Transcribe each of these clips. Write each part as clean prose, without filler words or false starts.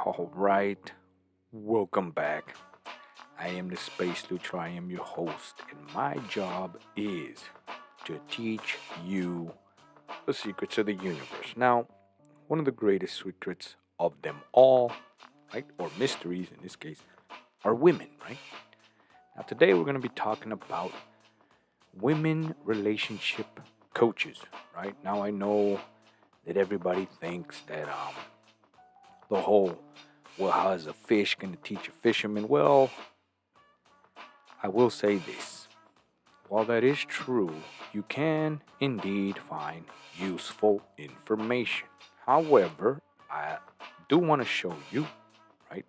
All right, welcome back. I am the Space Luch. I am your host, and my job is to teach you the secrets of the universe. Now, one of the greatest secrets of them all, right, or mysteries in this case, are women, right? Now, today we're going to be talking about women relationship coaches, right? Now, I know that everybody thinks that the whole, well, how is a fish going to teach a fisherman? Well, I will say this. While that is true, you can indeed find useful information. However, I do want to show you, right,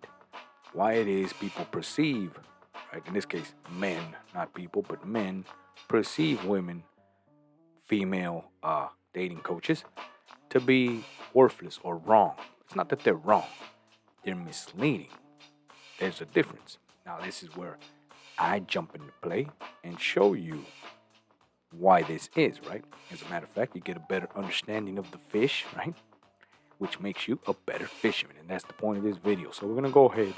why it is people perceive, right, in this case, men, not people, but men perceive women, female dating coaches, to be worthless or wrong. It's not that they're wrong, they're misleading. There's a difference. Now, this is where I jump into play and show you why this is, right? As a matter of fact, you get a better understanding of the fish, right? Which makes you a better fisherman. And that's the point of this video. So we're going to go ahead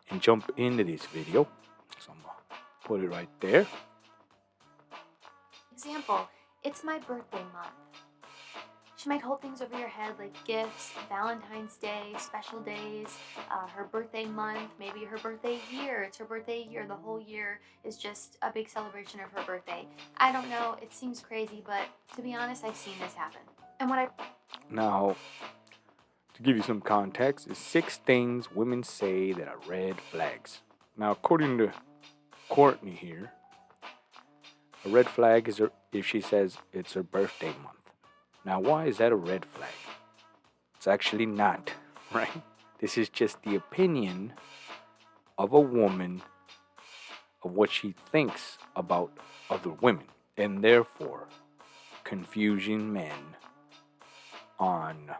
and jump into this video. So I'm going to put it right there. Example, it's my birthday month. She might hold things over your head like gifts, Valentine's Day, special days, her birthday month, maybe her birthday year. It's her birthday year. The whole year is just a big celebration of her birthday. I don't know. It seems crazy, but to be honest, I've seen this happen. And what I Now, to give you some context, is 6 things women say that are red flags. Now, according to Courtney here, a red flag is if she says it's her birthday month. Now, why is that a red flag? It's actually not, right? This is just the opinion of a woman of what she thinks about other women, and therefore confusing men on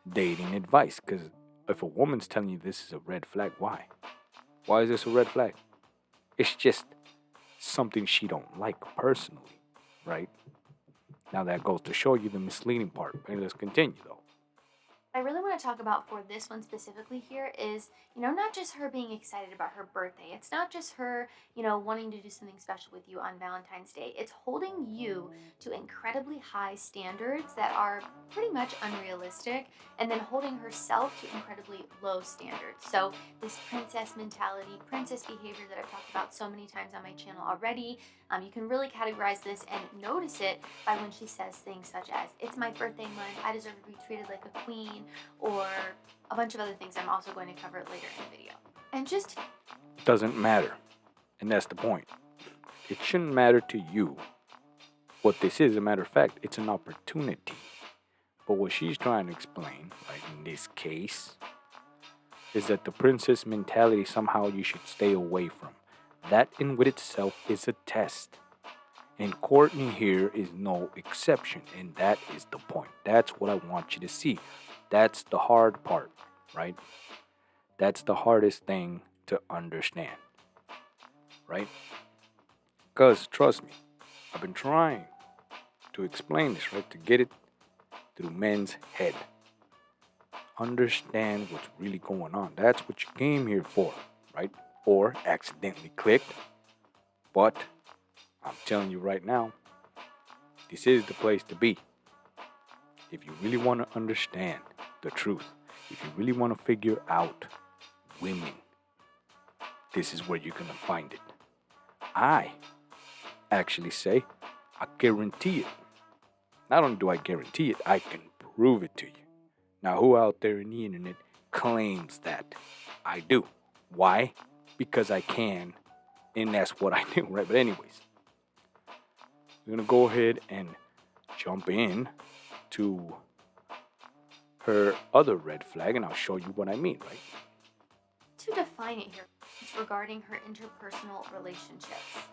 dating advice. Because if a woman's telling you this is a red flag, why? Why is this a red flag? It's just something she don't like personally, right? Now that goes to show you the misleading part. Okay, let's continue though. really want to talk about for this one specifically here is, not just her being excited about her birthday. It's not just her, wanting to do something special with you on Valentine's Day. It's holding you to incredibly high standards that are pretty much unrealistic, and then holding herself to incredibly low standards. So, this princess mentality, princess behavior that I've talked about so many times on my channel already, you can really categorize this and notice it by when she says things such as, it's my birthday month, I deserve to be treated like a queen, or a bunch of other things I'm also going to cover later in the video. And just Doesn't matter. And that's the point. It shouldn't matter to you what this is. As a matter of fact, it's an opportunity. But what she's trying to explain, like in this case, is that the princess mentality somehow you should stay away from. That in with itself is a test. And Courtney here is no exception. And that is the point. That's what I want you to see. That's the hard part, right? That's the hardest thing to understand, right? Because trust me, I've been trying to explain this, right? To get it through men's head. Understand what's really going on. That's what you came here for, right? Or accidentally clicked. But I'm telling you right now, this is the place to be. If you really want to understand the truth, if you really want to figure out women, this is where you're going to find it. I actually say, I guarantee it. Not only do I guarantee it, I can prove it to you. Now, who out there in the internet claims that I do? Why? Because I can, and that's what I do, right? But anyways, we're going to go ahead and jump in to her other red flag, and I'll show you what I mean, right? to define it here, it's regarding her interpersonal relationships.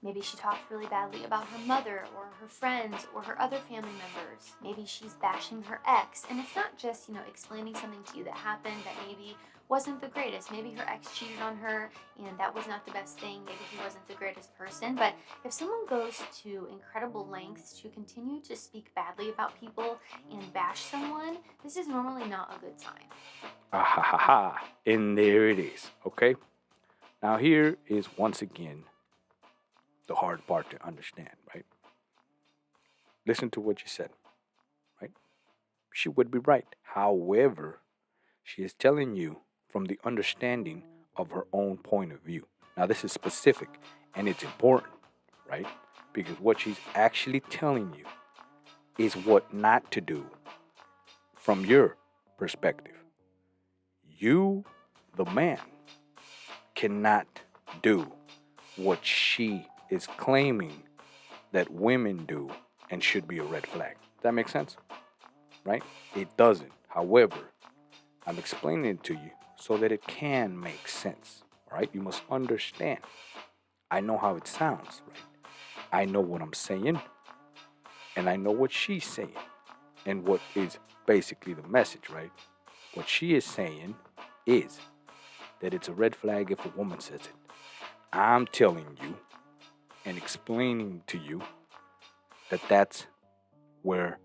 Maybe she talked really badly about her mother or her friends or her other family members. Maybe she's bashing her ex. And it's not just, explaining something to you that happened that maybe wasn't the greatest. Maybe her ex cheated on her and that was not the best thing. Maybe he wasn't the greatest person. But if someone goes to incredible lengths to continue to speak badly about people and bash someone, this is normally not a good sign. Ah ha ha ha. And there it is. Okay. Now here is once again the hard part to understand, right? Listen to what you said, right? She would be right. However, she is telling you from the understanding of her own point of view. Now, this is specific and it's important, right? Because what she's actually telling you is what not to do from your perspective. You, the man, cannot do what she is claiming that women do and should be a red flag. That makes sense? Right? It doesn't. However, I'm explaining it to you so that it can make sense. All right? You must understand. I know how it sounds, right? I know what I'm saying, and I know what she's saying, and what is basically the message, right? What she is saying is that it's a red flag if a woman says it. I'm telling you and explaining to you that that's where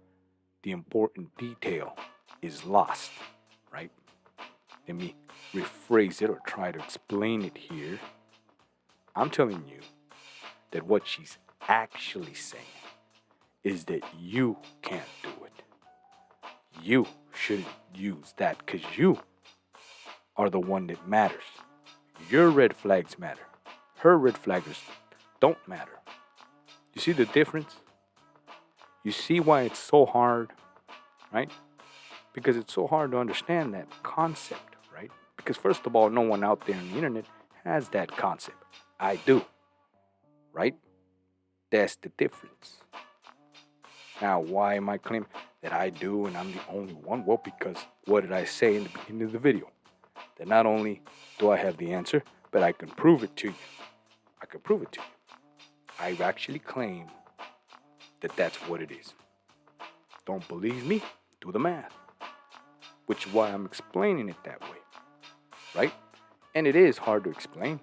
the important detail is lost, right? Let me rephrase it or try to explain it here. I'm telling you that what she's actually saying is that you can't do it. You shouldn't use that because you are the one that matters. Your red flags matter. Her red flags don't matter. You see the difference? You see why it's so hard, right? Because it's so hard to understand that concept, right? Because first of all, no one out there on the internet has that concept. I do, right? That's the difference. Now, why am I claiming that I do and I'm the only one? Well, because what did I say in the beginning of the video? That not only do I have the answer, but I can prove it to you. I can prove it to you. I actually claim that that's what it is. Don't believe me? Do the math. Which is why I'm explaining it that way, right? And it is hard to explain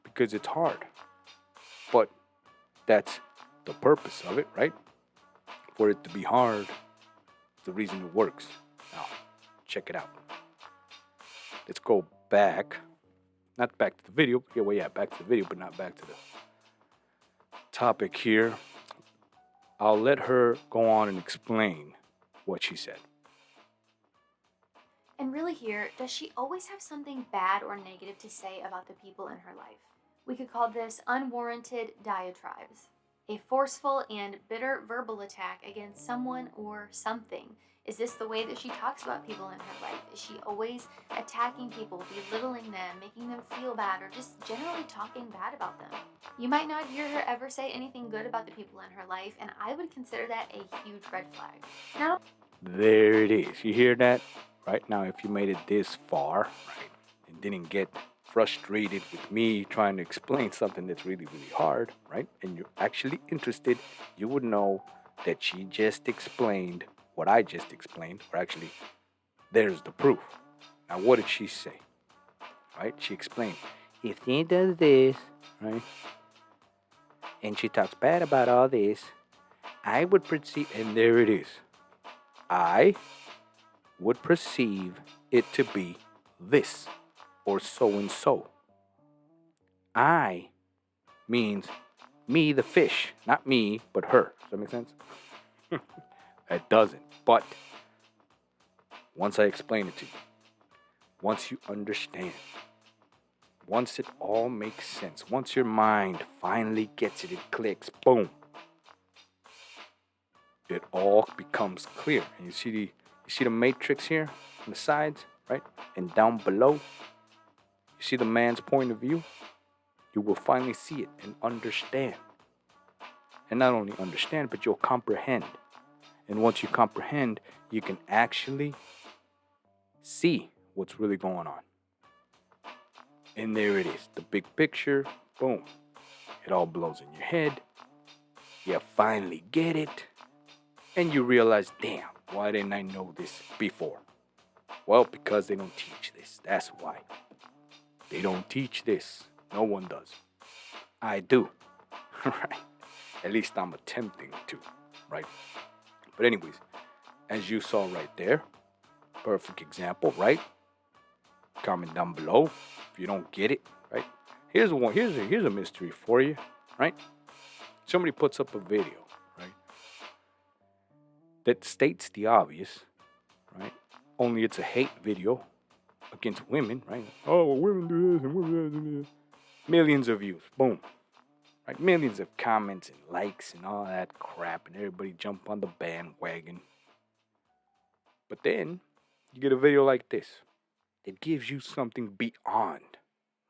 because it's hard. But that's the purpose of it, right? For it to be hard, the reason it works. Now, check it out. Let's go back. Not back to the video. Yeah, back to the video, but not back to the topic here. I'll let her go on and explain what she said. And really, here, does she always have something bad or negative to say about the people in her life? We could call this unwarranted diatribes, a forceful and bitter verbal attack against someone or something. Is this the way that she talks about people in her life? Is she always attacking people, belittling them, making them feel bad, or just generally talking bad about them? You might not hear her ever say anything good about the people in her life, and I would consider that a huge red flag. Not There it is. You hear that? Right now, if you made it this far, right, and didn't get frustrated with me trying to explain something that's really, really hard, right, and you're actually interested, you would know that she just explained what I just explained, or actually, there's the proof. Now, what did she say? Right? She explained, if he does this, right, and she talks bad about all this, I would perceive, and there it is. I would perceive it to be this or so and so. I means me, the fish, not me, but her. Does that make sense? It doesn't. But once I explain it to you, once you understand, once it all makes sense, once your mind finally gets it, it clicks, boom, it all becomes clear. And you see the matrix here on the sides, right? And down below, you see the man's point of view. You will finally see it and understand. And not only understand, but you'll comprehend. And once you comprehend, you can actually see what's really going on. And there it is, the big picture, boom. It all blows in your head. You finally get it. And you realize, damn, why didn't I know this before? Well, because they don't teach this. That's why. They don't teach this. No one does. I do. Right? At least I'm attempting to. Right? But anyways, as you saw right there, perfect example, right? Comment down below if you don't get it, right? Here's one. Here's a mystery for you, right? Somebody puts up a video, right, that states the obvious, right? Only it's a hate video against women, right? Oh, well, women do this and women do this. Millions of views, boom, right? Millions of comments and likes and all that crap, and everybody jump on the bandwagon. But then you get a video like this. It gives you something beyond,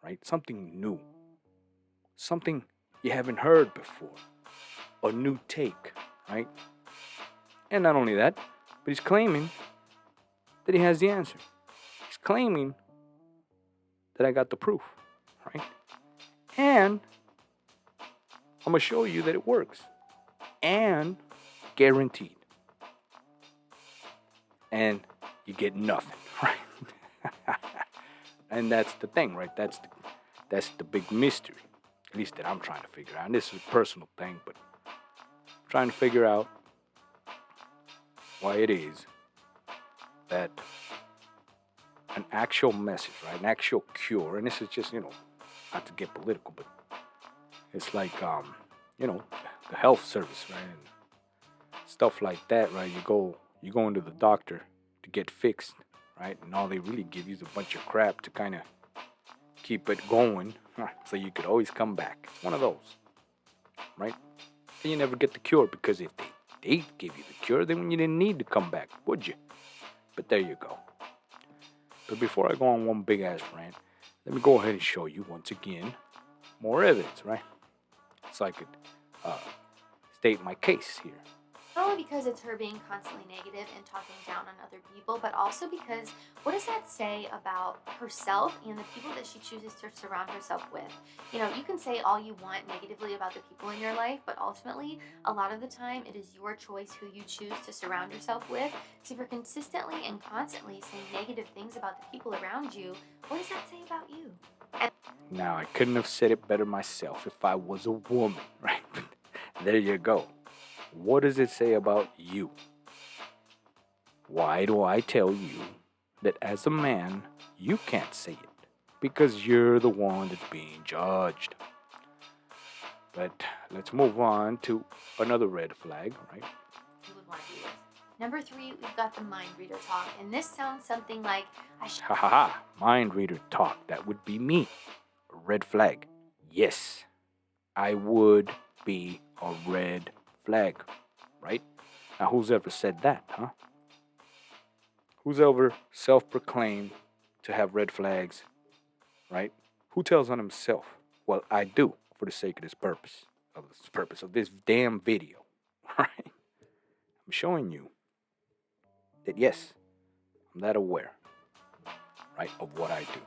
right? Something new, something you haven't heard before, a new take, right? And not only that, but he's claiming that he has the answer. He's claiming that I got the proof, right? And I'm gonna show you that it works, and guaranteed. And you get nothing, right? And that's the thing, right? That's the big mystery, at least that I'm trying to figure out. And this is a personal thing, but I'm trying to figure out why it is that an actual message, right? An actual cure, and this is just, not to get political, but it's like, the health service, right? And stuff like that, right? You go into the doctor to get fixed, right? And all they really give you is a bunch of crap to kind of keep it going, so you could always come back. It's one of those, right? And you never get the cure, because if they give you the cure, then you didn't need to come back, would you? But there you go. But before I go on one big ass rant, let me go ahead and show you once again more evidence, right? So I could state my case here. Not only because it's her being constantly negative and talking down on other people, but also because what does that say about herself and the people that she chooses to surround herself with? You can say all you want negatively about the people in your life, but ultimately, a lot of the time, it is your choice who you choose to surround yourself with. So if you're consistently and constantly saying negative things about the people around you, what does that say about you? Now, I couldn't have said it better myself if I was a woman, right? There you go. What does it say about you? Why do I tell you that as a man, you can't say it? Because you're the one that's being judged. But let's move on to another red flag, right? You would want to be with. Number 3, we've got the mind reader talk. And this sounds something like, Ha ha ha. Mind reader talk. That would be me. A red flag. Yes, I would be a red flag, right? Now, who's ever said that, huh? Who's ever self-proclaimed to have red flags, right? Who tells on himself? Well, I do, for the sake of this purpose of this damn video, right? I'm showing you that yes, I'm that aware, right, of what I do.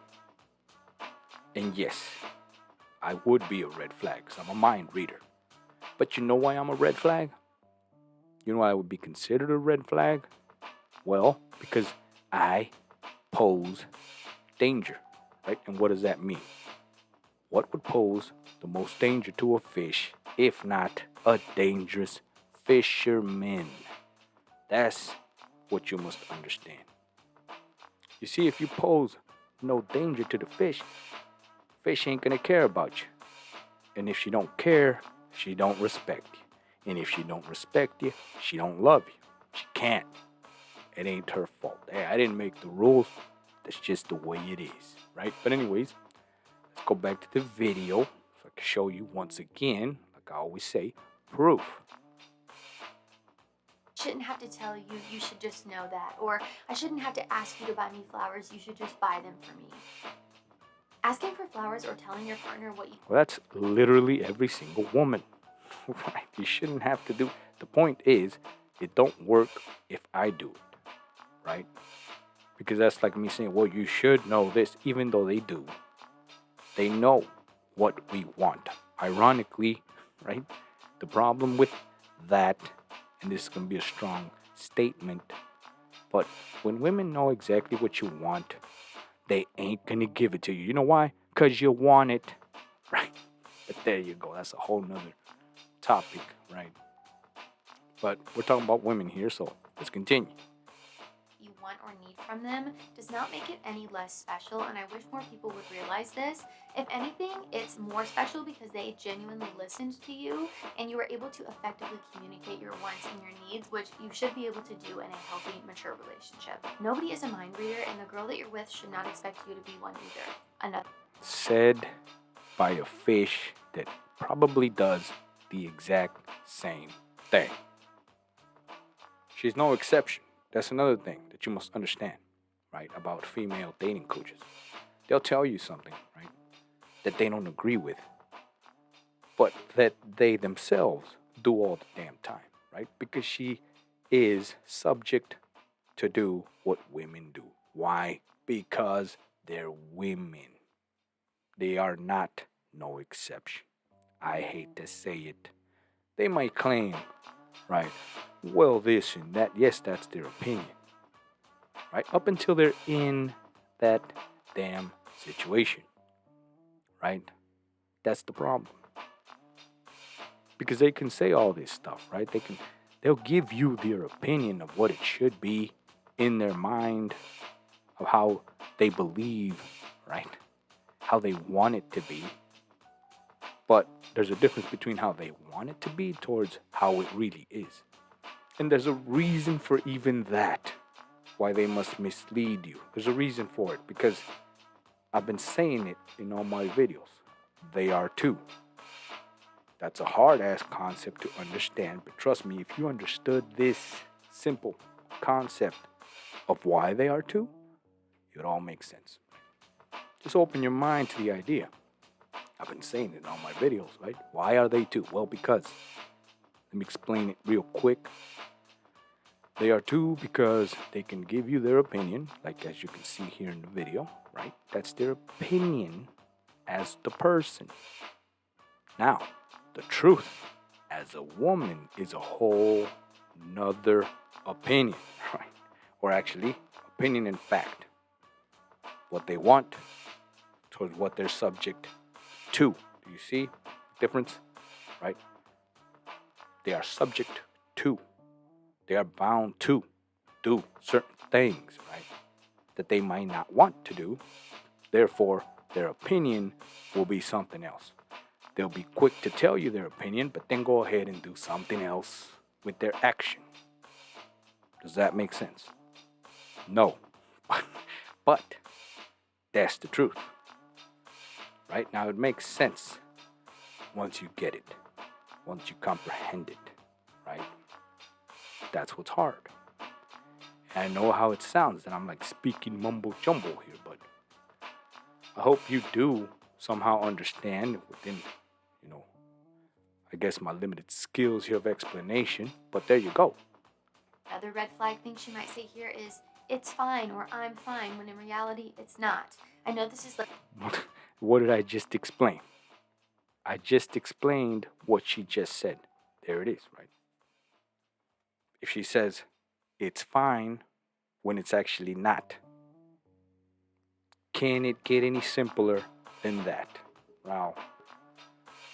And yes, I would be a red flag, because I'm a mind reader. But you know why I'm a red flag? You know why I would be considered a red flag? Well, because I pose danger, right? And what does that mean? What would pose the most danger to a fish, if not a dangerous fisherman? That's what you must understand. You see, if you pose no danger to the fish ain't gonna care about you. And if she don't care, she don't respect you. And if she don't respect you, she don't love you. She can't. It ain't her fault. Hey, I didn't make the rules. That's just the way it is, right? But anyways, let's go back to the video so I can show you once again, like I always say, proof. Shouldn't have to tell you, you should just know that. Or I shouldn't have to ask you to buy me flowers, you should just buy them for me. Asking for flowers or telling your partner what you... Well, that's literally every single woman, right? You shouldn't have to do... The point is, it don't work if I do it, right? Because that's like me saying, well, you should know this, even though they do. They know what we want. Ironically, right? The problem with that, and this is going to be a strong statement, but when women know exactly what you want, they ain't going to give it to you. You know why? Because you want it, right? But there you go. That's a whole nother topic, right? But we're talking about women here, so let's continue. You want or need from them does not make it any less special, and I wish more people would realize this. If anything, it's more special because they genuinely listened to you and you were able to effectively communicate your wants and your needs, which you should be able to do in a healthy, mature relationship. Nobody is a mind reader, and the girl that you're with should not expect you to be one either. Another Said by a fish that probably does the exact same thing. She's no exception. That's another thing that you must understand, right, about female dating coaches. They'll tell you something, right, that they don't agree with, but that they themselves do all the damn time, right? Because she is subject to do what women do. Why? Because they're women. They are not no exception. I hate to say it. They might claim, right, well, this and that. Yes, that's their opinion, right? Up until they're in that damn situation, right? That's the problem. Because they can say all this stuff, right? They'll give you their opinion of what it should be in their mind, of how they believe, right? How they want it to be. But there's a difference between how they want it to be towards how it really is. And there's a reason for even that, why they must mislead you. There's a reason for it, because I've been saying it in all my videos. They are too. That's a hard ass concept to understand, but trust me, if you understood this simple concept of why they are too, it would all make sense. Just open your mind to the idea. I've been saying it in all my videos, right? Why are they too? Well, because, let me explain it real quick. They are too because they can give you their opinion, like as you can see here in the video, right? That's their opinion as the person. Now, the truth as a woman is a whole nother opinion, right? Or actually, opinion and fact. What they want towards what they're subject to. Do you see the difference? Right? They are subject to. They are bound to do certain things, right? That they might not want to do. Therefore, their opinion will be something else. They'll be quick to tell you their opinion, but then go ahead and do something else with their action. Does that make sense? No. But that's the truth. Right? Now it makes sense once you get it, once you comprehend it, right? That's what's hard. And I know how it sounds that I'm like speaking mumbo jumbo here, but I hope you do somehow understand within, I guess my limited skills here of explanation, but there you go. Another red flag thing she might say here is, it's fine or I'm fine, when in reality, it's not. I know this is like. What did I just explain? I just explained what she just said. There it is, right? If she says it's fine when it's actually not, can it get any simpler than that? Now,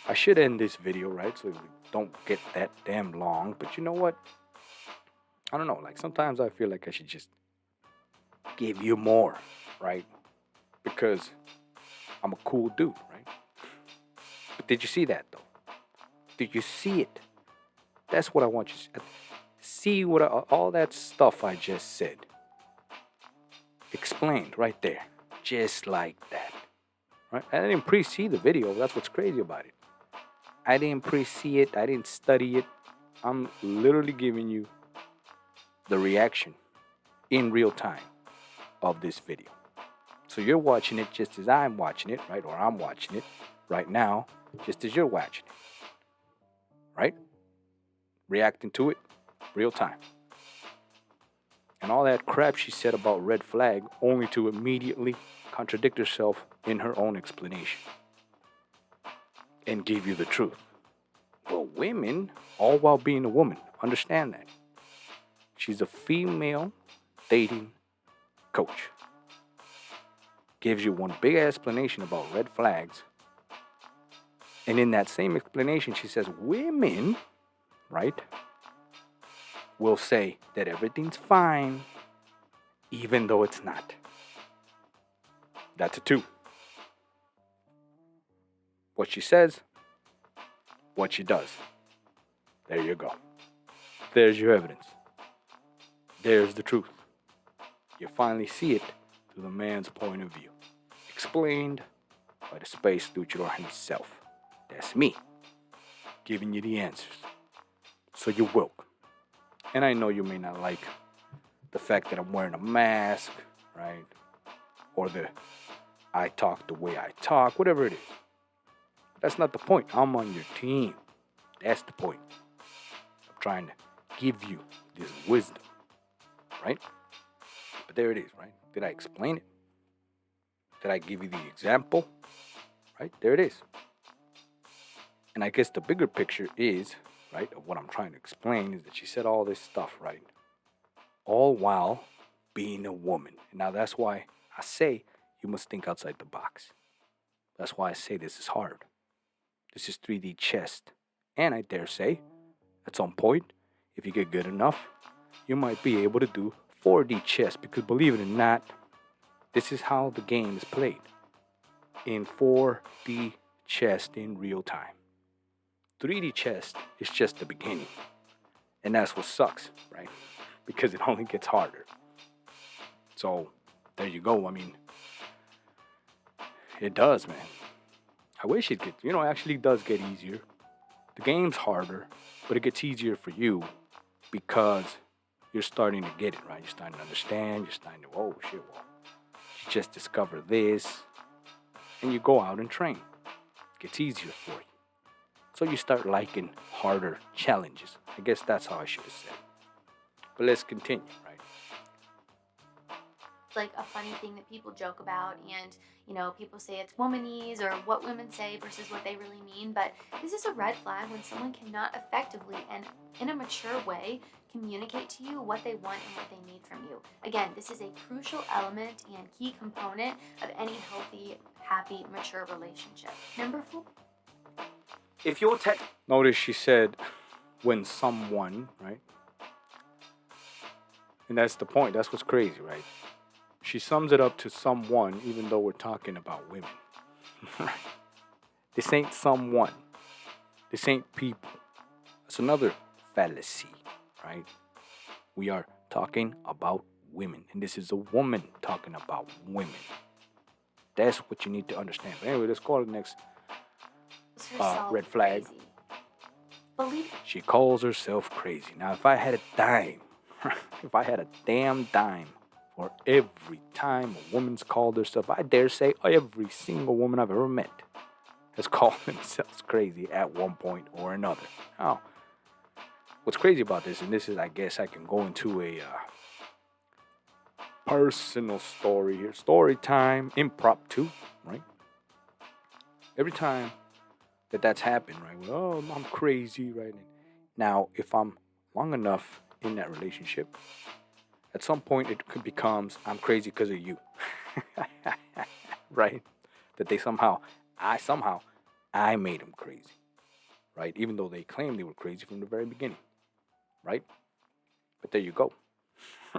I should end this video, right? So we don't get that damn long. But you know what? I don't know. Like sometimes I feel like I should just give you more, right? Because I'm a cool dude, right? But did you see that though? Did you see it? That's what I want you to see. What all that stuff I just said explained right there, just like that. Right? I didn't pre-see the video. That's what's crazy about it. I didn't pre-see it. I didn't study it. I'm literally giving you the reaction in real time of this video. So you're watching it just as I'm watching it, right? Or I'm watching it right now, just as you're watching it, right? Reacting to it, real time. And all that crap she said about red flag, only to immediately contradict herself in her own explanation. and give you the truth. Well, women, all while being a woman, understand that. She's a female dating coach. Gives you one big explanation about red flags. And in that same explanation, she says women, right, will say that everything's fine, even though it's not. That's a two. What she says, what she does. There you go. There's your evidence. There's the truth. You finally see it through the man's point of view. Explained by the space luchador himself. That's me, giving you the answers. So you're welcome. And I know you may not like the fact that I'm wearing a mask, right? Or the I talk the way I talk, whatever it is. That's not the point. I'm on your team. That's the point. I'm trying to give you this wisdom, right? But there it is, right? Did I explain it? Did I give you the example? Right? There it is. And I guess the bigger picture is, right, of what I'm trying to explain is that she said all this stuff, right? All while being a woman. And now that's why I say you must think outside the box. That's why I say this is hard. This is 3D chess. And I dare say, at some point, if you get good enough, you might be able to do 4D chess. Because believe it or not, this is how the game is played. In 4D chess in real time. 3D chess is just the beginning. And that's what sucks, right? Because it only gets harder. So, there you go. I mean, it does, man. I wish it gets, actually does get easier. The game's harder, but it gets easier for you because you're starting to get it, right? You're starting to understand. You're starting to, oh, shit, well, you just discovered this. And you go out and train. It gets easier for you. So you start liking harder challenges. I guess that's how I should have said it. But let's continue, right? Like a funny thing that people joke about, and people say it's womanese or what women say versus what they really mean. But this is a red flag when someone cannot effectively and in a mature way communicate to you what they want and what they need from you. Again, this is a crucial element and key component of any healthy, happy, mature relationship. Number 4. If you're notice she said when someone, right? And that's the point. That's what's crazy, right? She sums it up to someone, even though we're talking about women. This ain't someone. This ain't people. That's another fallacy, right? We are talking about women. And this is a woman talking about women. That's what you need to understand. But anyway, let's call it next red flag. She calls herself crazy. Now, if I had a dime, if I had a damn dime for every time a woman's called herself, I dare say every single woman I've ever met has called themselves crazy at one point or another. Now, what's crazy about this, and this is, I guess, I can go into a personal story here. Story time, impromptu, right? Every time that's happened, right? Well, oh, I'm crazy, right? Now, if I'm long enough in that relationship, at some point it becomes, I'm crazy because of you. Right? That I made them crazy. Right? Even though they claimed they were crazy from the very beginning. Right? But there you go.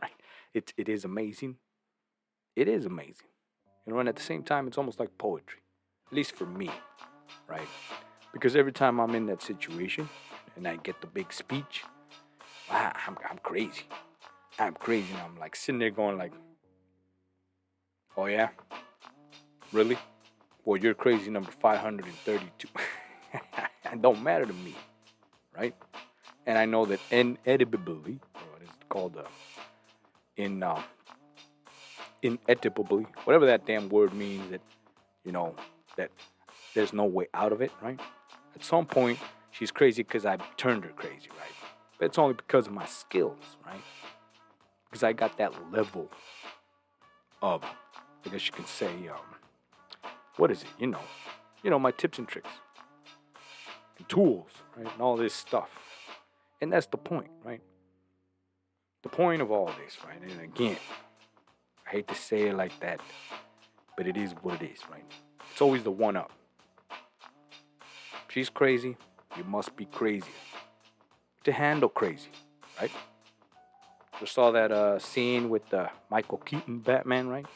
Right? It is amazing. It is amazing. And at the same time, it's almost like poetry. At least for me. Right? Because every time I'm in that situation and I get the big speech, wow, I'm crazy. I'm crazy. And I'm like sitting there going like, oh yeah? Really? Well, you're crazy number 532. It don't matter to me. Right? And I know that inevitably, or what is it called, inevitably, whatever that damn word means, that, that there's no way out of it, right? At some point, she's crazy because I turned her crazy, right? But it's only because of my skills, right? Because I got that level of, I guess you can say, what is it? My tips and tricks. tools, right? And all this stuff. And that's the point, right? The point of all this, right? And again, I hate to say it like that, but it is what it is, right? It's always the one up. She's crazy, you must be crazy to handle crazy, right? You saw that scene with Michael Keaton Batman, right?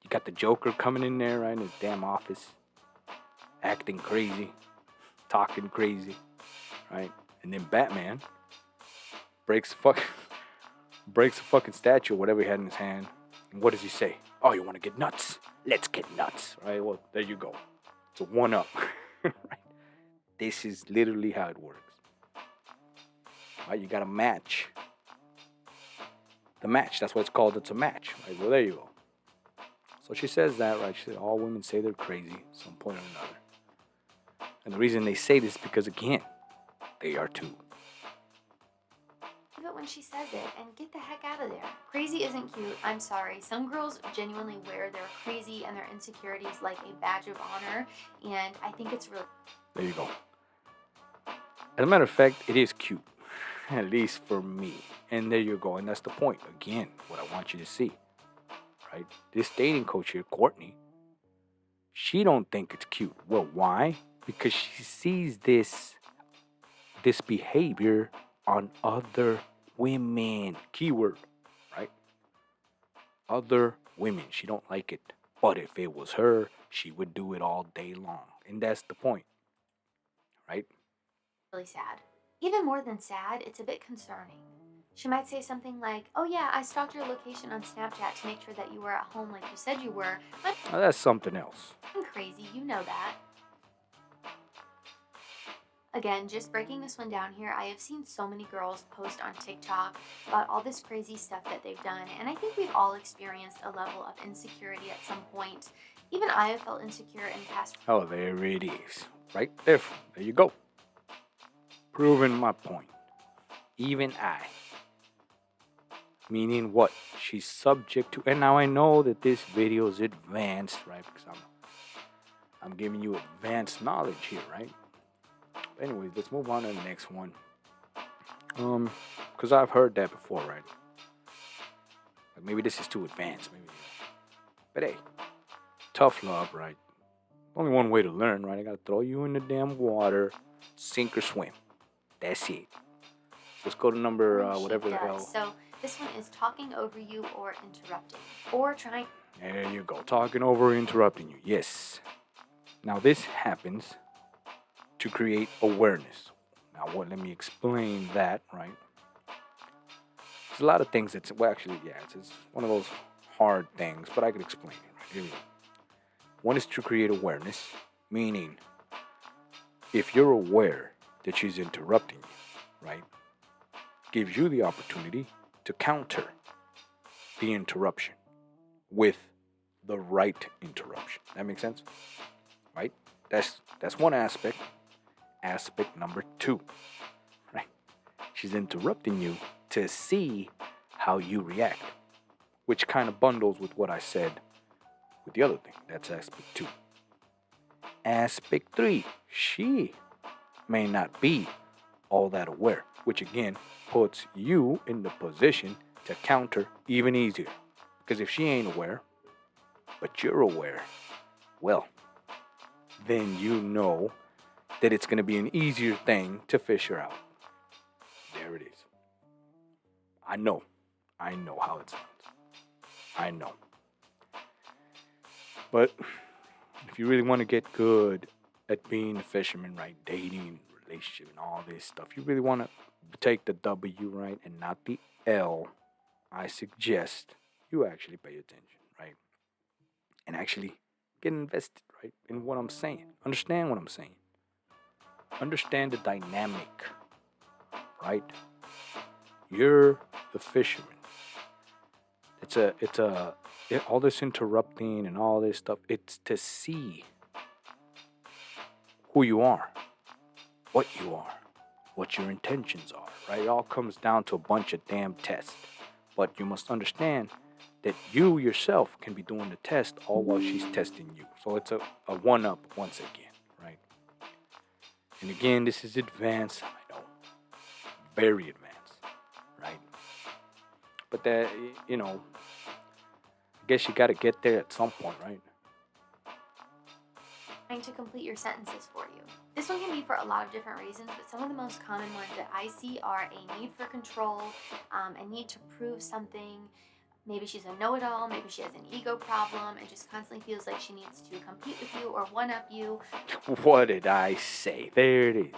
You got the Joker coming in there, right, in his damn office, acting crazy, talking crazy, right? And then Batman breaks fucking breaks a fucking statue, or whatever he had in his hand. And what does he say? Oh, you want to get nuts? Let's get nuts, right? Well, there you go. It's a one up, right? This is literally how it works. Right? You got to match the match. That's what it's called. It's a match, right? Well, there you go. So she says that, right? She said all women say they're crazy at some point or another. And the reason they say this is because, again, they are too. Love it when she says it, and get the heck out of there. Crazy isn't cute. I'm sorry. Some girls genuinely wear their crazy and their insecurities like a badge of honor, and I think it's really. There you go. As a matter of fact, it is cute, at least for me. And there you go. And that's the point. Again, what I want you to see, right? This dating coach here, Courtney, she don't think it's cute. Well, why? Because she sees this behavior on other women. Keyword, right? Other women. She don't like it. But if it was her, she would do it all day long. And that's the point, right? Really sad. Even more than sad, it's a bit concerning. She might say something like, oh yeah, I stalked your location on Snapchat to make sure that you were at home like you said you were. Now, that's something else. I'm crazy, you know that. Again, just breaking this one down here, I have seen so many girls post on TikTok about all this crazy stuff that they've done, and I think we've all experienced a level of insecurity at some point. Even I have felt insecure in past. Oh, there it is. Right there. There you go. Proving my point. Even I. Meaning what? She's subject to. And now I know that this video is advanced, right? Because I'm giving you advanced knowledge here, right? But anyways, let's move on to the next one. Because I've heard that before, right? Like maybe this is too advanced, maybe. But hey, tough love, right? Only one way to learn, right? I gotta throw you in the damn water, sink or swim. That's it. Let's go to number whatever the hell. So this one is talking over you or interrupting. Or trying. There you go. Talking over, interrupting you. Yes. Now this happens to create awareness. Now let me explain that, right? There's a lot of things that's, well actually, yeah, it's one of those hard things, but I can explain it, right? Here we go. One is to create awareness, meaning if you're aware that she's interrupting you, right? Gives you the opportunity to counter the interruption with the right interruption. That makes sense? Right? That's one aspect. Aspect number 2. Right? She's interrupting you to see how you react, which kind of bundles with what I said with the other thing. That's aspect 2. Aspect 3. She may not be all that aware, which again puts you in the position to counter even easier. Because if she ain't aware, but you're aware, well, then you know that it's going to be an easier thing to fish her out. There it is. I know how it sounds. I know. But if you really want to get good at being a fisherman, right, dating, relationship, and all this stuff, you really want to take the W, right, and not the L, I suggest you actually pay attention, right, and actually get invested, right, in what I'm saying. Understand what I'm saying. Understand the dynamic, right? You're the fisherman. All this interrupting and all this stuff, it's to see who you are, what you are, what your intentions are, right? It all comes down to a bunch of damn tests. But you must understand that you yourself can be doing the test all while she's testing you. So it's a one-up once again, right? And again, this is advanced. I know, very advanced, right? But I guess you got to get there at some point, right? Trying to complete your sentences for you. This one can be for a lot of different reasons, but some of the most common ones that I see are a need for control, a need to prove something. Maybe she's a know it all, maybe she has an ego problem and just constantly feels like she needs to compete with you or one up you. What did I say? There it is.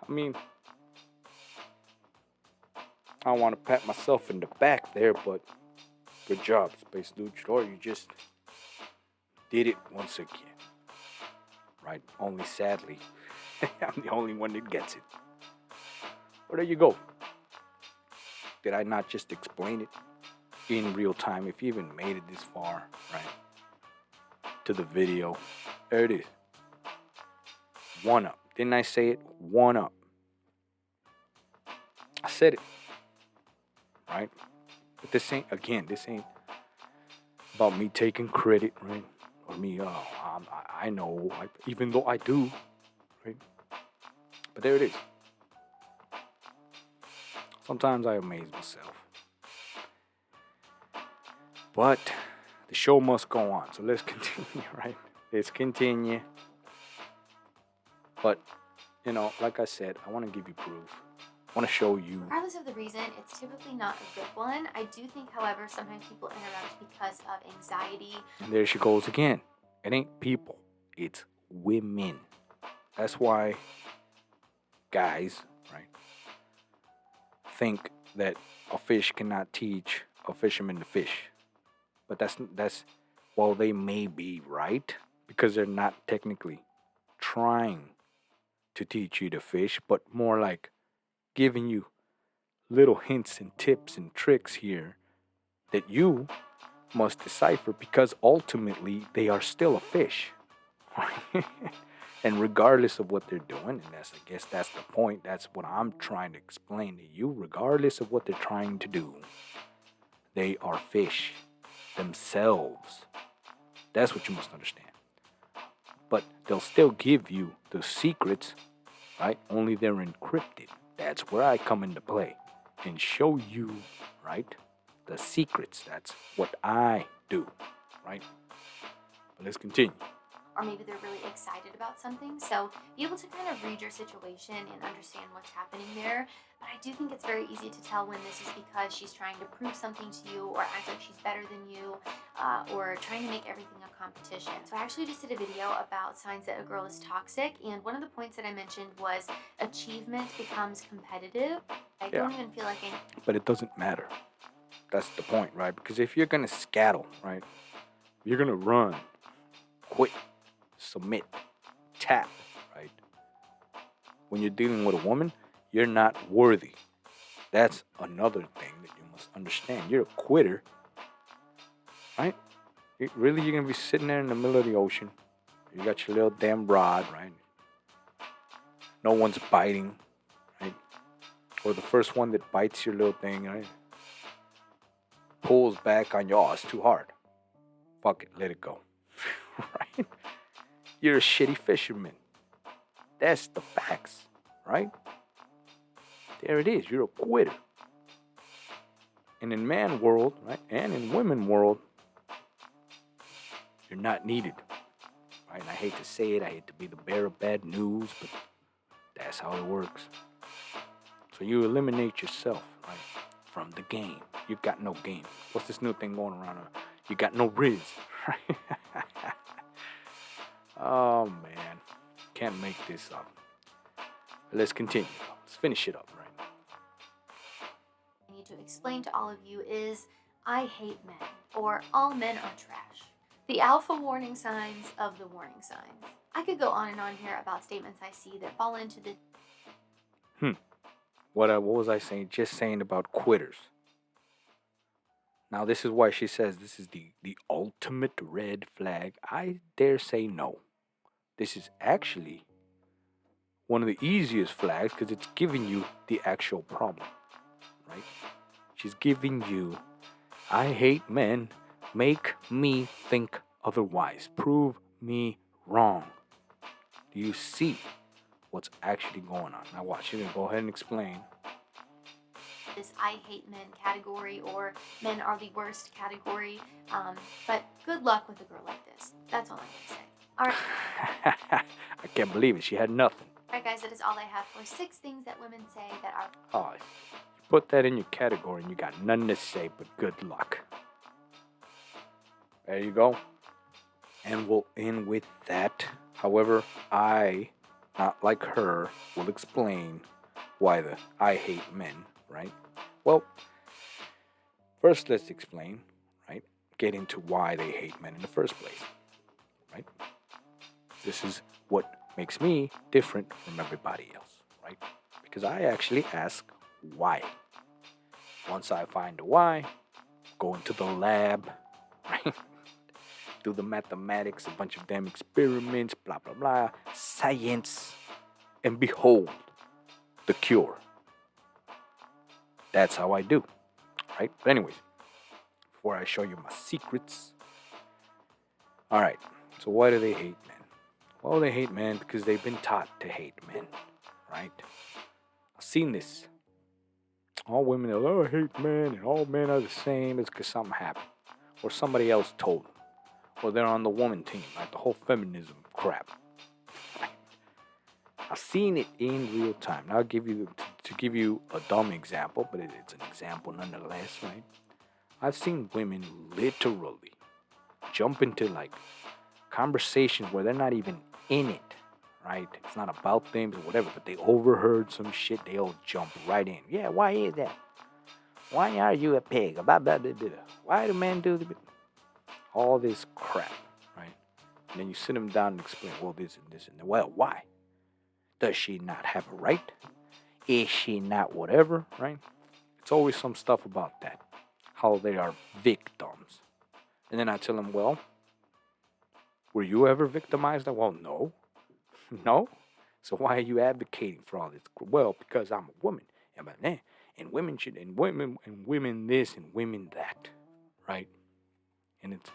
I mean, I don't want to pat myself in the back there, but good job, Space Luchador. You just did it once again. Right? Only sadly, I'm the only one that gets it. But there you go. Did I not just explain it in real time? If you even made it this far, right, to the video, there it is. One up. Didn't I say it? One up. I said it. Right? But this ain't about me taking credit, right? Or me, I know, even though I do, right? But there it is. Sometimes I amaze myself. But the show must go on, so let's continue, right? Let's continue. But, like I said, I want to give you proof. I want to show you. Regardless of the reason, it's typically not a good one. I do think, however, sometimes people interrupt because of anxiety. And there she goes again. It ain't people, it's women. That's why guys, right, think that a fish cannot teach a fisherman to fish. But that's well, they may be right because they're not technically trying to teach you to fish, but more like giving you little hints and tips and tricks here that you must decipher because ultimately they are still a fish. And regardless of what they're doing, and I guess that's the point, that's what I'm trying to explain to you, regardless of what they're trying to do, they are fish themselves. That's what you must understand. But they'll still give you the secrets, right? Only they're encrypted. That's where I come into play and show you, right, the secrets. That's what I do, right? But let's continue. Or maybe they're really excited about something. So be able to kind of read your situation and understand what's happening there. But I do think it's very easy to tell when this is because she's trying to prove something to you or act like she's better than you or trying to make everything a competition. So I actually just did a video about signs that a girl is toxic. And one of the points that I mentioned was achievement becomes competitive. I don't even feel like But it doesn't matter. That's the point, right? Because if you're going to scattle, right, you're going to run, quit, submit, tap, right? When you're dealing with a woman, you're not worthy. That's another thing that you must understand. You're a quitter, right? You're going to be sitting there in the middle of the ocean. You got your little damn rod, right? No one's biting, right? Or the first one that bites your little thing, right, pulls back on you. Oh, it's too hard. Fuck it, let it go. Right? You're a shitty fisherman. That's the facts, right? There it is. You're a quitter. And in man world, right, and in women world, you're not needed, right? And I hate to say it. I hate to be the bearer of bad news, but that's how it works. So you eliminate yourself, right, from the game. You got no game. What's this new thing going around? You got no riz, right? Oh man, can't make this up. But let's continue. Let's finish it up, right? I need to explain to all of you is I hate men or all men are trash. The alpha warning signs of the warning signs. I could go on and on here about statements I see that fall into the What was I saying? Just saying about quitters. Now this is why she says this is the ultimate red flag. I dare say no. This is actually one of the easiest flags because it's giving you the actual problem, right? She's giving you, I hate men, make me think otherwise, prove me wrong. Do you see what's actually going on? Now watch, you're gonna go ahead and explain. This I hate men category or men are the worst category. But good luck with a girl like this. That's all I'm gonna say. All right. I can't believe it. She had nothing. All right, guys, that is all I have for 6 things that women say that are. Oh, you put that in your category and you got nothing to say but good luck. There you go. And we'll end with that. However, I, not like her, will explain why I hate men, right? Well, first let's explain, right? Get into why they hate men in the first place, right? This is what makes me different from everybody else, right? Because I actually ask why. Once I find the why, go into the lab, right? Do the mathematics, a bunch of damn experiments, blah, blah, blah, science, and behold, the cure. That's how I do, right? But anyways, before I show you my secrets, all right, so why do they hate men? Well, they hate men because they've been taught to hate men, right? I've seen this. All women are, oh, I hate men, and all men are the same. It's because something happened, or somebody else told them, or they're on the woman team, like the whole feminism crap. Right? I've seen it in real time. Now I'll give you to give you a dumb example, but it's an example nonetheless, right? I've seen women literally jump into like conversations where they're not even in it, right? It's not about them or whatever, but they overheard some shit. They'll jump right in. Yeah, why is that? Why are you a pig? Blah, blah, blah, blah. Why do men do all this crap, right? And then you sit them down and explain, well, this and this and that. Well, why? Does she not have a right? Is she not whatever, right? It's always some stuff about that. How they are victims. And then I tell them, well, were you ever victimized? Well, no. No? So why are you advocating for all this? Well, because I'm a woman. And women should, and women this, and women that. Right? And it's,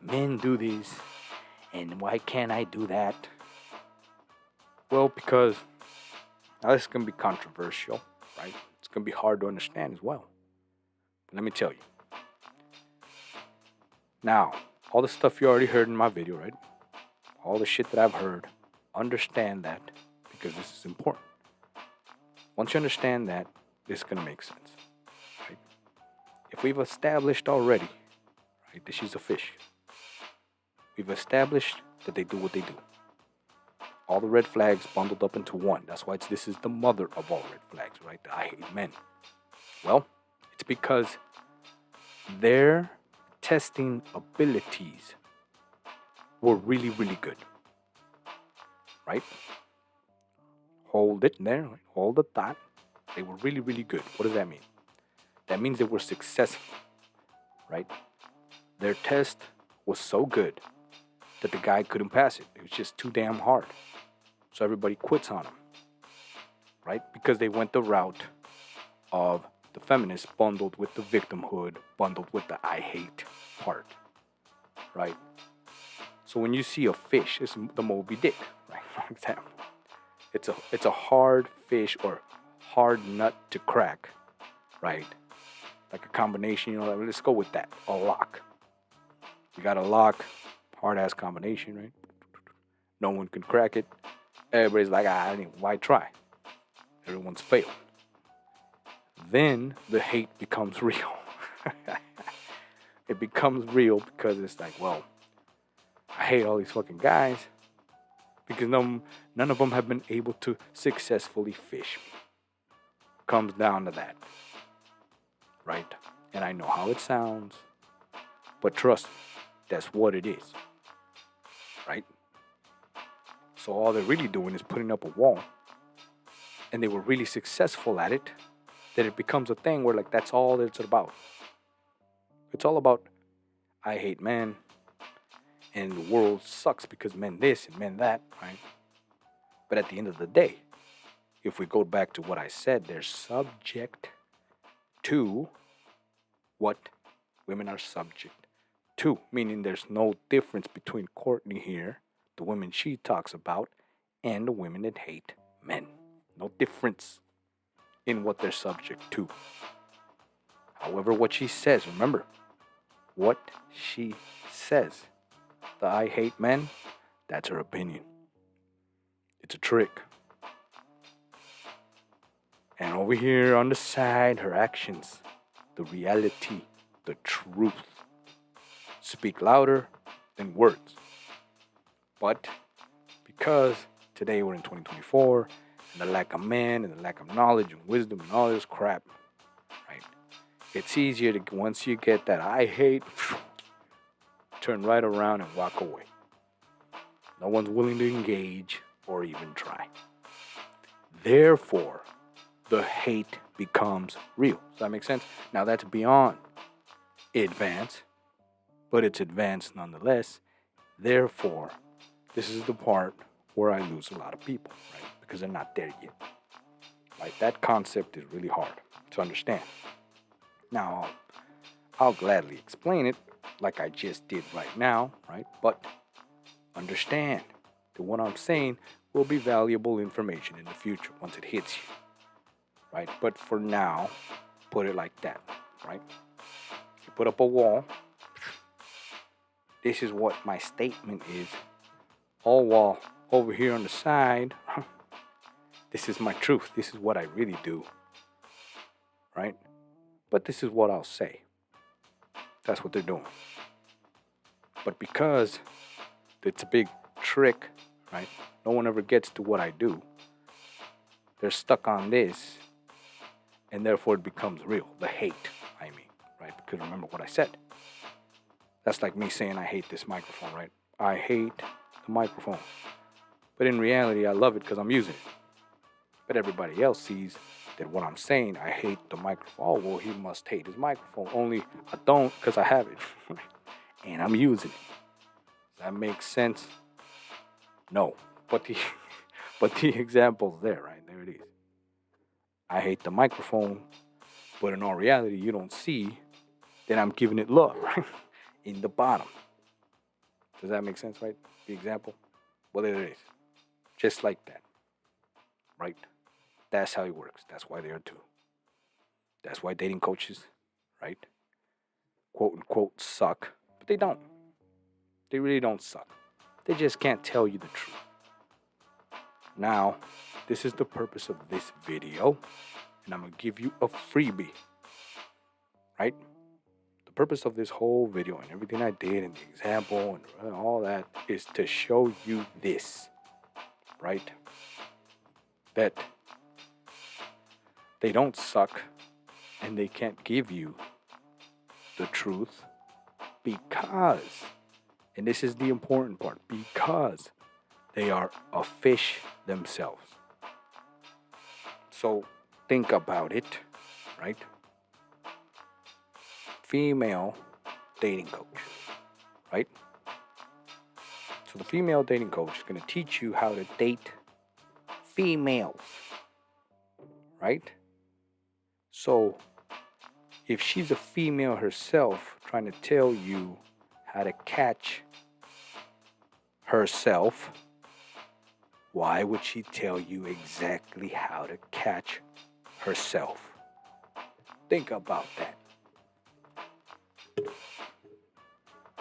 men do this, and why can't I do that? Well, because now this is going to be controversial, right? It's going to be hard to understand as well. But let me tell you. Now, all the stuff you already heard in my video, right? All the shit that I've heard, understand that because this is important. Once you understand that, this is going to make sense, right? If we've established already, right, that she's a fish, we've established that they do what they do. All the red flags bundled up into one. That's why this is the mother of all red flags, right? I hate men. Well, it's because their testing abilities were really, really good. Right? Hold it there. Hold the thought. They were really, really good. What does that mean? That means they were successful. Right? Their test was so good that the guy couldn't pass it. It was just too damn hard. So everybody quits on him. Right? Because they went the route of the feminist bundled with the victimhood, bundled with the I hate part. Right? So when you see a fish, it's the Moby Dick, right? For example. It's a hard fish or hard nut to crack, right? Like a combination, let's go with that. A lock. You got a lock, hard ass combination, right? No one can crack it. Everybody's like, why try? Everyone's failed. Then the hate becomes real. It becomes real because it's like, well, I hate all these fucking guys because none of them have been able to successfully fish me. Comes down to that. Right? And I know how it sounds, but trust me, that's what it is. Right? So all they're really doing is putting up a wall. And they were really successful at it, that it becomes a thing where like that's all it's about. It's all about I hate men. And the world sucks because men this and men that, right? But at the end of the day, if we go back to what I said, they're subject to what women are subject to. Meaning there's no difference between Courtney here, the women she talks about, and the women that hate men. No difference in what they're subject to. However, what she says, remember, what she says, the I hate men, that's her opinion. It's a trick. And over here on the side, her actions, the reality, the truth, speak louder than words. But because today we're in 2024, and the lack of men and the lack of knowledge and wisdom and all this crap, right? It's easier to, once you get that I hate, turn right around and walk away. No one's willing to engage or even try. Therefore, the hate becomes real. Does that make sense? Now that's beyond advance, but it's advanced nonetheless. Therefore, this is the part where I lose a lot of people, right? Because they're not there yet. Right? That concept is really hard to understand. Now, I'll gladly explain it like I just did right now, right? But understand that what I'm saying will be valuable information in the future once it hits you, right? But for now, put it like that, right? You put up a wall. This is what my statement is. All while over here on the side, this is my truth. This is what I really do, right? But this is what I'll say. That's what they're doing. But because it's a big trick, right? No one ever gets to what I do. They're stuck on this, and therefore it becomes real. The hate, I mean, right? Because remember what I said. That's like me saying I hate this microphone, right? I hate the microphone. But in reality, I love it because I'm using it. But everybody else sees that what I'm saying, I hate the microphone. Oh, well, he must hate his microphone. Only I don't because I have it. And I'm using it. Does that make sense? No. But the example's there, right? There it is. I hate the microphone, but in all reality, you don't see that I'm giving it love, right? In the bottom. Does that make sense, right? The example? Well, there it is. Just like that. Right? That's how it works. That's why they are two. That's why dating coaches, right? Quote unquote suck. But they don't. They really don't suck. They just can't tell you the truth. Now, this is the purpose of this video, and I'm going to give you a freebie, right? The purpose of this whole video and everything I did and the example and all that is to show you this, right? That they don't suck and they can't give you the truth because, and this is the important part, because they are a fish themselves. So think about it, right? Female dating coach, right? So the female dating coach is going to teach you how to date females, right? So if she's a female herself trying to tell you how to catch herself, why would she tell you exactly how to catch herself? Think about that.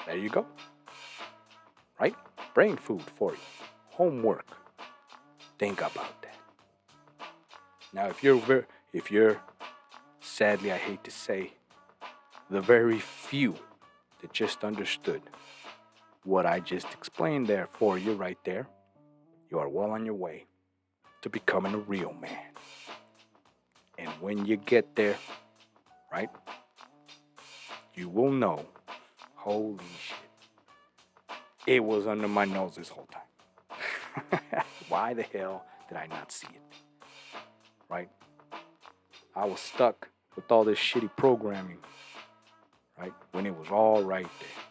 There you go. Right? Brain food for you. Homework. Think about that. Now, if you're sadly, I hate to say, the very few that just understood what I just explained there for you right there, you are well on your way to becoming a real man. And when you get there, right, you will know, holy shit, it was under my nose this whole time. Why the hell did I not see it? Right? I was stuck with all this shitty programming, right? When it was all right there.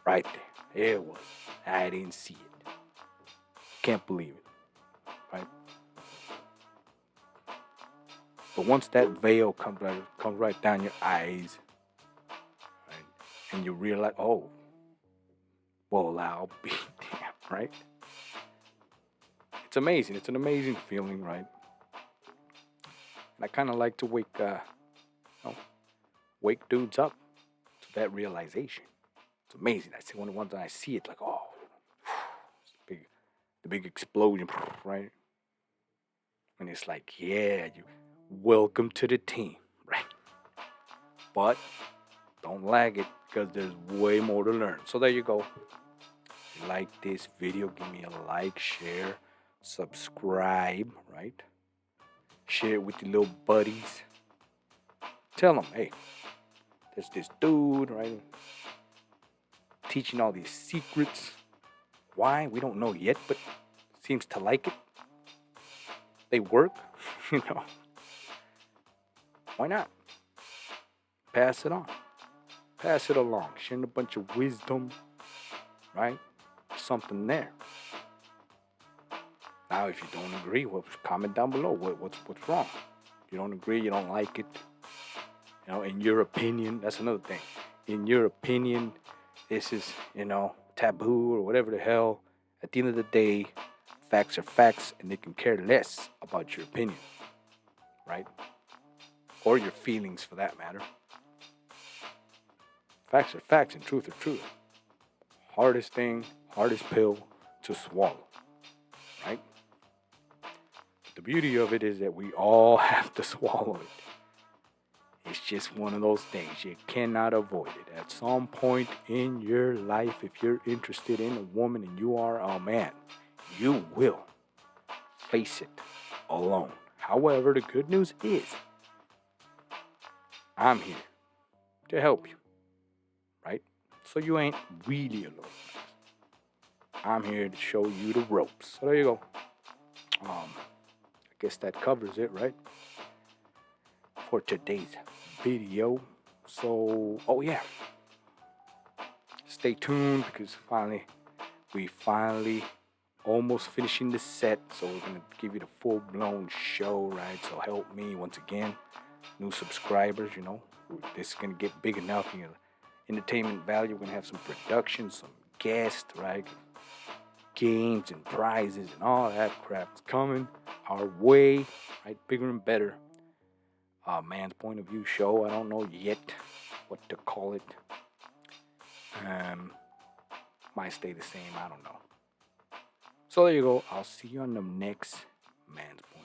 Right there. It was. I didn't see it. Can't believe it. Right? But once that veil comes right down your eyes, right, and you realize, oh, well, I'll be damned, right? It's amazing. It's an amazing feeling, right? And I kind of like to know, wake dudes up to that realization. It's amazing. I see one of the ones that I see it like, oh, it's the big explosion, right? And it's like, yeah, you welcome to the team, right? But don't lag it because there's way more to learn. So there you go. If you like this video, give me a like, share, subscribe, right? Share it with your little buddies. Tell them, hey, there's this dude, right? Teaching all these secrets. Why? We don't know yet, but seems to like it. They work, you know. Why not? Pass it on. Pass it along. Sharing a bunch of wisdom, right? Something there. Now, if you don't agree, well, comment down below. What's wrong? You don't agree. You don't like it. You know, in your opinion, that's another thing. In your opinion, this is taboo or whatever the hell. At the end of the day, facts are facts, and they can care less about your opinion, right? Or your feelings, for that matter. Facts are facts, and truth are truth. Hardest thing, hardest pill to swallow, right? The beauty of it is that we all have to swallow it. It's just one of those things. You cannot avoid it. At some point in your life, if you're interested in a woman and you are a man, you will face it alone. However, the good news is I'm here to help you, right? So you ain't really alone. I'm here to show you the ropes. So there you go. I guess that covers it, right? For today's video. So, oh yeah. Stay tuned because we finally almost finishing the set. So we're going to give you the full-blown show, right? So help me once again. New subscribers, this is going to get big enough. Entertainment value. We're going to have some production, some guests, right? Games and prizes and all that crap is coming our way, right? Bigger and better. Man's point of view show. I don't know yet what to call it. Might stay the same. I don't know. So there you go. I'll see you on the next Man's Point.